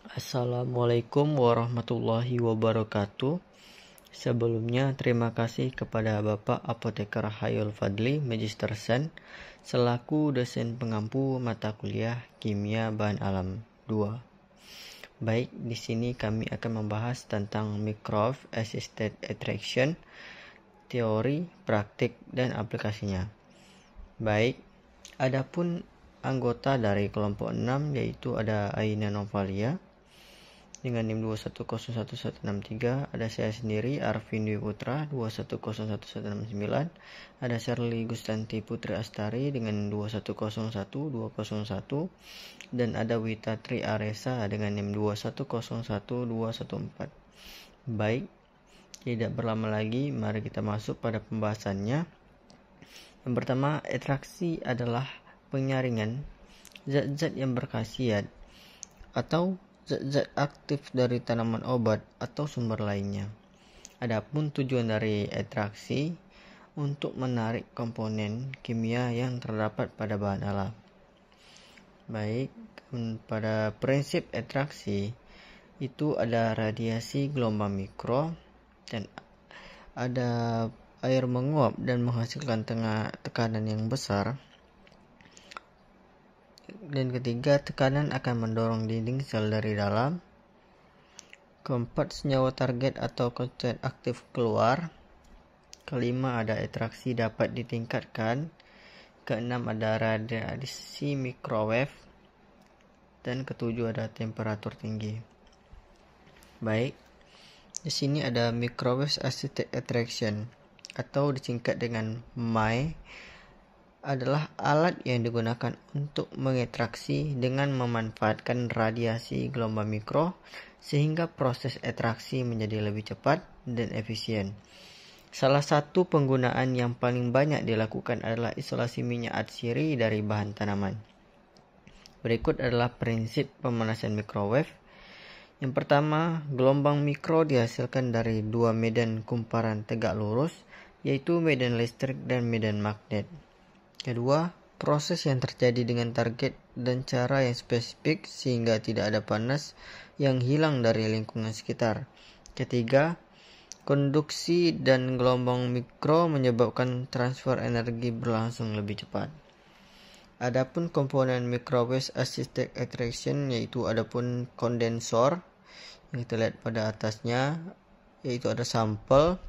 Assalamualaikum warahmatullahi wabarakatuh. Sebelumnya terima kasih kepada Bapak Apoteker Hayul Fadli Magister Sen selaku dosen pengampu mata kuliah Kimia Bahan Alam 2. Baik, di sini kami akan membahas tentang Microwave Assisted Attraction, teori, praktik, dan aplikasinya. Baik, adapun anggota dari kelompok 6 yaitu ada Aina Novalia dengan NIM 2101163, ada saya sendiri Arvin Dwi Putra 2101169, ada Shirley Gustanti Putri Astari dengan 2101201, dan ada Wita Tri Aresa dengan NIM 2101214. Baik, tidak berlama lagi, mari kita masuk pada pembahasannya. Yang pertama, atraksi adalah penyaringan zat-zat yang berkhasiat atau zat-zat aktif dari tanaman obat atau sumber lainnya. Adapun tujuan dari atraksi untuk menarik komponen kimia yang terdapat pada bahan alam. Baik, pada prinsip atraksi itu ada radiasi gelombang mikro dan ada air menguap dan menghasilkan tekanan yang besar. Dan ketiga, tekanan akan mendorong dinding sel dari dalam. Keempat, senyawa target atau konten aktif keluar. Kelima, ada atraksi dapat ditingkatkan. Keenam, ada radiasi microwave. Dan ketujuh, ada temperatur tinggi. Baik, di sini ada Microwave Assisted Attraction atau disingkat dengan MAI, adalah alat yang digunakan untuk mengatraksi dengan memanfaatkan radiasi gelombang mikro sehingga proses atraksi menjadi lebih cepat dan efisien. Salah satu penggunaan yang paling banyak dilakukan adalah isolasi minyak atsiri dari bahan tanaman. Berikut adalah prinsip pemanasan microwave. Yang pertama, gelombang mikro dihasilkan dari dua medan kumparan tegak lurus, yaitu medan listrik dan medan magnet. Kedua, proses yang terjadi dengan target dan cara yang spesifik sehingga tidak ada panas yang hilang dari lingkungan sekitar. Ketiga, konduksi dan gelombang mikro menyebabkan transfer energi berlangsung lebih cepat. Adapun komponen Microwave Assisted Attraction yaitu adapun kondensor yang kita lihat pada atasnya, yaitu ada sampel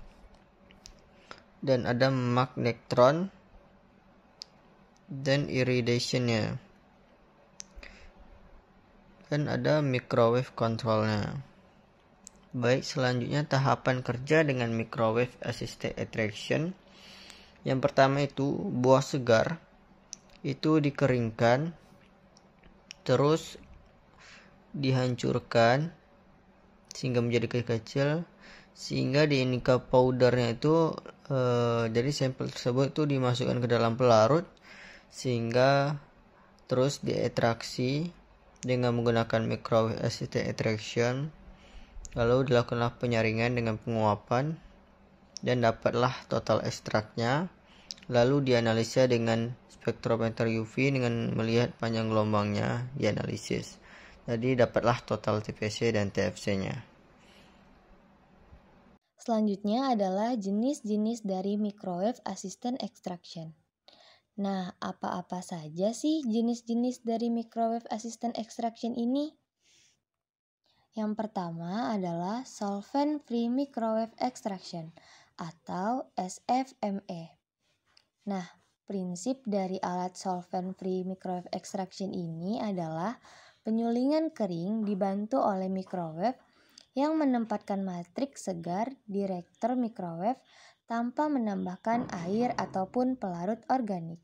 dan ada magnetron dan iridationnya, dan ada microwave controlnya. Baik, selanjutnya tahapan kerja dengan Microwave Assisted Attraction. Yang pertama itu buah segar itu dikeringkan, terus dihancurkan sehingga menjadi kecil-kecil, sehingga di indica powdernya itu jadi sampel tersebut itu dimasukkan ke dalam pelarut sehingga terus diatraksi dengan menggunakan Microwave Assisted Attraction. Lalu dilakukanlah penyaringan dengan penguapan dan dapatlah total ekstraknya. Lalu dianalisa dengan spektrometer UV dengan melihat panjang gelombangnya dianalisis. Jadi dapatlah total TPC dan TFC-nya. Selanjutnya adalah jenis-jenis dari Microwave Assisted Extraction. Nah, apa-apa saja sih jenis-jenis dari Microwave Assisted Extraction ini? Yang pertama adalah Solvent Free Microwave Extraction atau SFME. Nah, prinsip dari alat Solvent Free Microwave Extraction ini adalah penyulingan kering dibantu oleh microwave yang menempatkan matriks segar di reaktor microwave tanpa menambahkan air ataupun pelarut organik.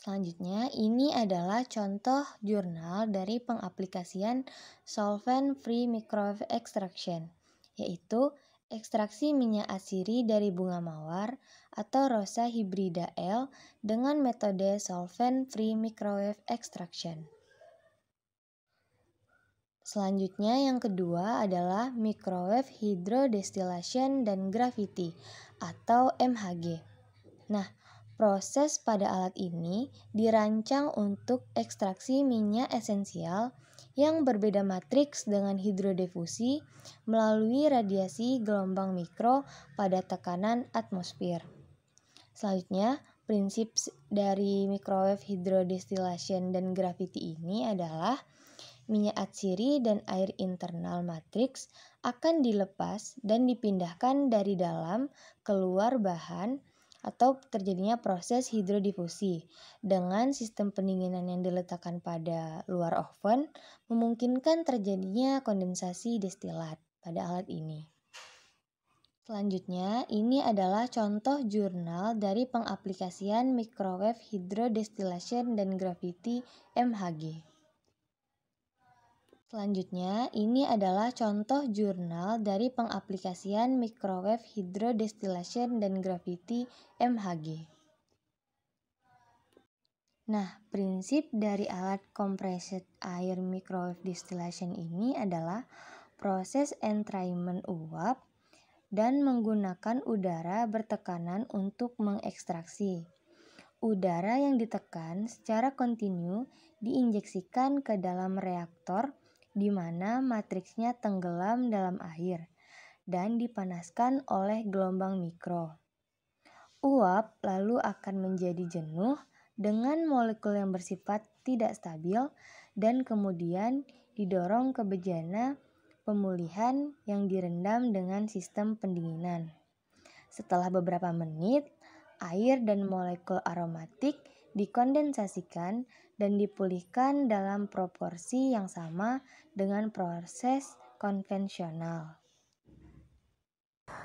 Selanjutnya, ini adalah contoh jurnal dari pengaplikasian Solvent Free Microwave Extraction, yaitu ekstraksi minyak atsiri dari bunga mawar atau Rosa hybrida L dengan metode Solvent Free Microwave Extraction. Selanjutnya yang kedua adalah Microwave Hydrodistillation dan Gravity atau MHG. Nah, Proses pada alat ini dirancang untuk ekstraksi minyak esensial yang berbeda matriks dengan hidrodifusi melalui radiasi gelombang mikro pada tekanan atmosfer. Selanjutnya, prinsip dari microwave hydrodistillation dan gravity ini adalah minyak atsiri dan air internal matriks akan dilepas dan dipindahkan dari dalam keluar bahan atau terjadinya proses hidrodifusi. Dengan sistem pendinginan yang diletakkan pada luar oven, memungkinkan terjadinya kondensasi destilat pada alat ini. Selanjutnya, ini adalah contoh jurnal dari pengaplikasian microwave hydrodistillation dan gravity MHG. Selanjutnya, ini adalah contoh jurnal dari pengaplikasian microwave hydrodistillation dan gravity MHG. Nah, prinsip dari alat compressed air microwave distillation ini adalah proses entrainment uap dan menggunakan udara bertekanan untuk mengekstraksi. Udara yang ditekan secara kontinu diinjeksikan ke dalam reaktor di mana matriksnya tenggelam dalam air dan dipanaskan oleh gelombang mikro. Uap lalu akan menjadi jenuh dengan molekul yang bersifat tidak stabil dan kemudian didorong ke bejana pemulihan yang direndam dengan sistem pendinginan. Setelah beberapa menit, air dan molekul aromatik dikondensasikan dan dipulihkan dalam proporsi yang sama dengan proses konvensional.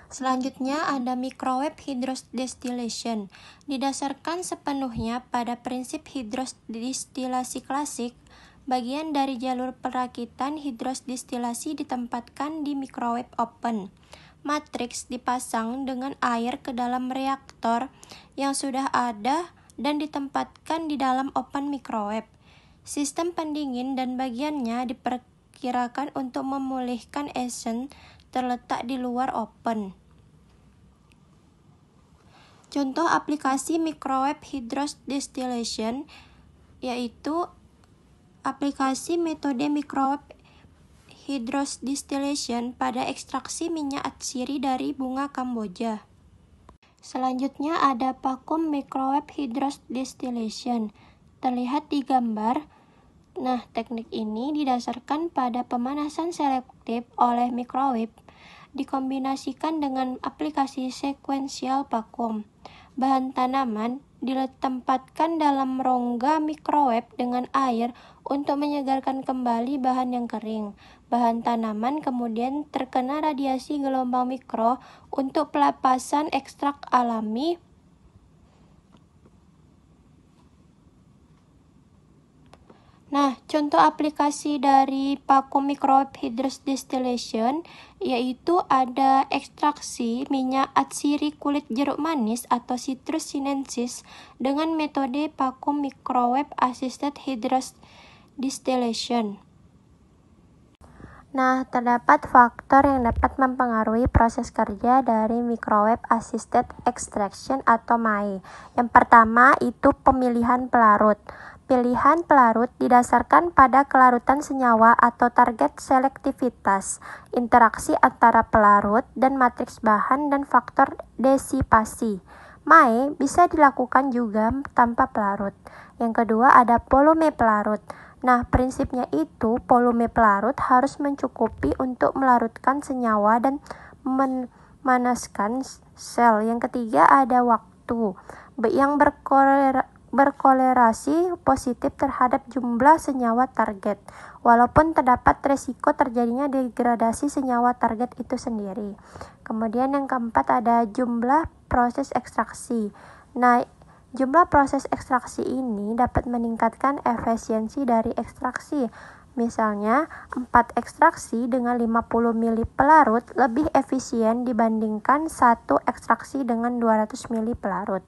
Selanjutnya ada microwave hydrodistillation. Didasarkan sepenuhnya pada prinsip hidrodistilasi klasik, bagian dari jalur perakitan hidrodistilasi ditempatkan di microwave oven. Matriks dipasang dengan air ke dalam reaktor yang sudah ada dan ditempatkan di dalam oven microwave. Sistem pendingin dan bagiannya diperkirakan untuk memulihkan esen terletak di luar oven. Contoh aplikasi microwave hydrodistillation yaitu aplikasi metode microwave hydrodistillation pada ekstraksi minyak atsiri dari bunga Kamboja. Selanjutnya ada vacuum microwave hydrodistillation. Terlihat di gambar. Nah, teknik ini didasarkan pada pemanasan selektif oleh microwave dikombinasikan dengan aplikasi sequential vacuum. Bahan tanaman ditempatkan dalam rongga microwave dengan air untuk menyegarkan kembali bahan yang kering. Bahan tanaman kemudian terkena radiasi gelombang mikro untuk pelepasan ekstrak alami. Nah, contoh aplikasi dari vacuum microwave hydrodistillation yaitu ada ekstraksi minyak atsiri kulit jeruk manis atau Citrus sinensis dengan metode vacuum microwave assisted hydrodistillation. Nah, terdapat faktor yang dapat mempengaruhi proses kerja dari microwave assisted extraction atau MAE. Yang pertama itu pemilihan pelarut. Pilihan pelarut didasarkan pada kelarutan senyawa atau target selektivitas, interaksi antara pelarut dan matriks bahan dan faktor desipasi. MAE bisa dilakukan juga tanpa pelarut. Yang kedua ada volume pelarut. Nah, prinsipnya itu volume pelarut harus mencukupi untuk melarutkan senyawa dan memanaskan sel. Yang ketiga ada waktu yang berkolerasi positif terhadap jumlah senyawa target, walaupun terdapat resiko terjadinya degradasi senyawa target itu sendiri. Kemudian yang keempat ada jumlah proses ekstraksi. Nah, jumlah proses ekstraksi ini dapat meningkatkan efisiensi dari ekstraksi. Misalnya, 4 ekstraksi dengan 50 ml pelarut lebih efisien dibandingkan 1 ekstraksi dengan 200 ml pelarut.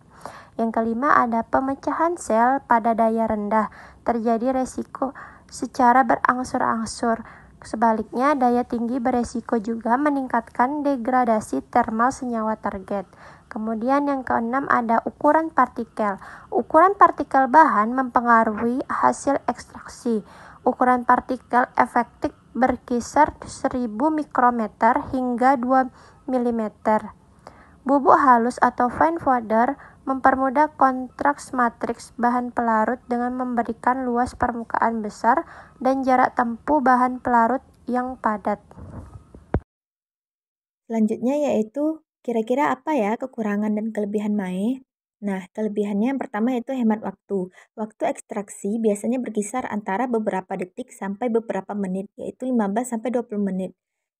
Yang kelima ada pemecahan sel pada daya rendah. Terjadi resiko secara berangsur-angsur. Sebaliknya, daya tinggi beresiko juga meningkatkan degradasi termal senyawa target. Kemudian yang keenam ada ukuran partikel. Ukuran partikel bahan mempengaruhi hasil ekstraksi. Ukuran partikel efektif berkisar 1000 mikrometer hingga 2 mm. Bubuk halus atau fine powder mempermudah kontraks matriks bahan pelarut dengan memberikan luas permukaan besar dan jarak tempuh bahan pelarut yang padat. Selanjutnya yaitu kira-kira apa ya kekurangan dan kelebihan MAE? Nah, kelebihannya yang pertama itu hemat waktu. Waktu ekstraksi biasanya berkisar antara beberapa detik sampai beberapa menit, yaitu 15-20 menit.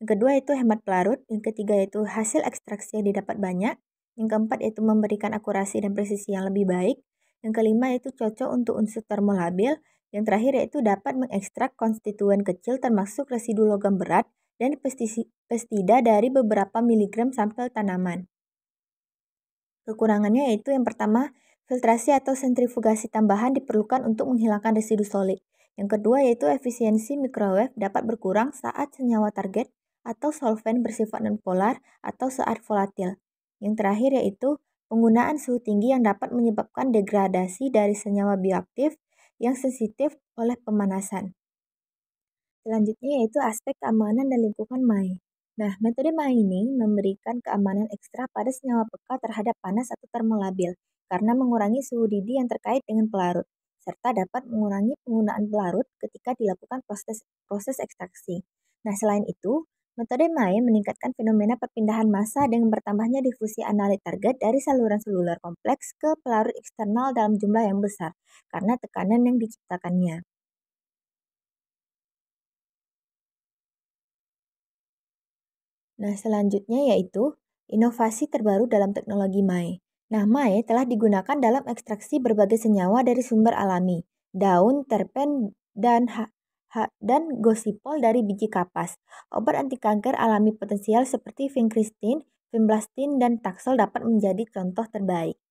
Yang kedua itu hemat pelarut, yang ketiga itu hasil ekstraksi yang didapat banyak, yang keempat itu memberikan akurasi dan presisi yang lebih baik, yang kelima itu cocok untuk unsur termolabil, yang terakhir yaitu dapat mengekstrak konstituen kecil termasuk residu logam berat dan pestisida dari beberapa miligram sampel tanaman. Kekurangannya yaitu yang pertama, filtrasi atau sentrifugasi tambahan diperlukan untuk menghilangkan residu solid. Yang kedua yaitu efisiensi microwave dapat berkurang saat senyawa target atau solvent bersifat nonpolar atau saat volatil. Yang terakhir yaitu penggunaan suhu tinggi yang dapat menyebabkan degradasi dari senyawa bioaktif yang sensitif oleh pemanasan. Selanjutnya yaitu aspek keamanan dan lingkungan MAE. Nah, metode MAE ini memberikan keamanan ekstra pada senyawa peka terhadap panas atau termolabil karena mengurangi suhu didih yang terkait dengan pelarut, serta dapat mengurangi penggunaan pelarut ketika dilakukan proses ekstraksi. Nah, selain itu, metode MAE meningkatkan fenomena perpindahan massa dengan bertambahnya difusi analit target dari saluran seluler kompleks ke pelarut eksternal dalam jumlah yang besar karena tekanan yang diciptakannya. Nah, selanjutnya yaitu inovasi terbaru dalam teknologi MAE. Nah, MAE telah digunakan dalam ekstraksi berbagai senyawa dari sumber alami, daun, terpen, dan gosipol dari biji kapas. Obat anti kanker alami potensial seperti vincristin, vinblastine, dan taxol dapat menjadi contoh terbaik.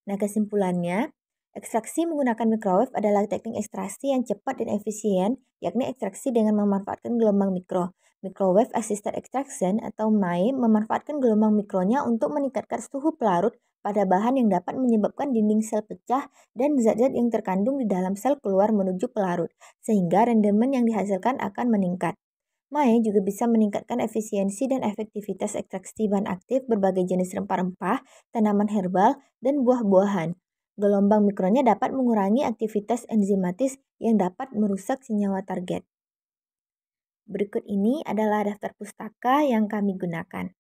Nah, kesimpulannya, ekstraksi menggunakan microwave adalah teknik ekstraksi yang cepat dan efisien, yakni ekstraksi dengan memanfaatkan gelombang mikro. Microwave Assisted Extraction atau MAE memanfaatkan gelombang mikronya untuk meningkatkan suhu pelarut pada bahan yang dapat menyebabkan dinding sel pecah dan zat-zat yang terkandung di dalam sel keluar menuju pelarut, sehingga rendemen yang dihasilkan akan meningkat. MAE juga bisa meningkatkan efisiensi dan efektivitas ekstraksi bahan aktif berbagai jenis rempah-rempah, tanaman herbal, dan buah-buahan. Gelombang mikronya dapat mengurangi aktivitas enzimatis yang dapat merusak senyawa target. Berikut ini adalah daftar pustaka yang kami gunakan.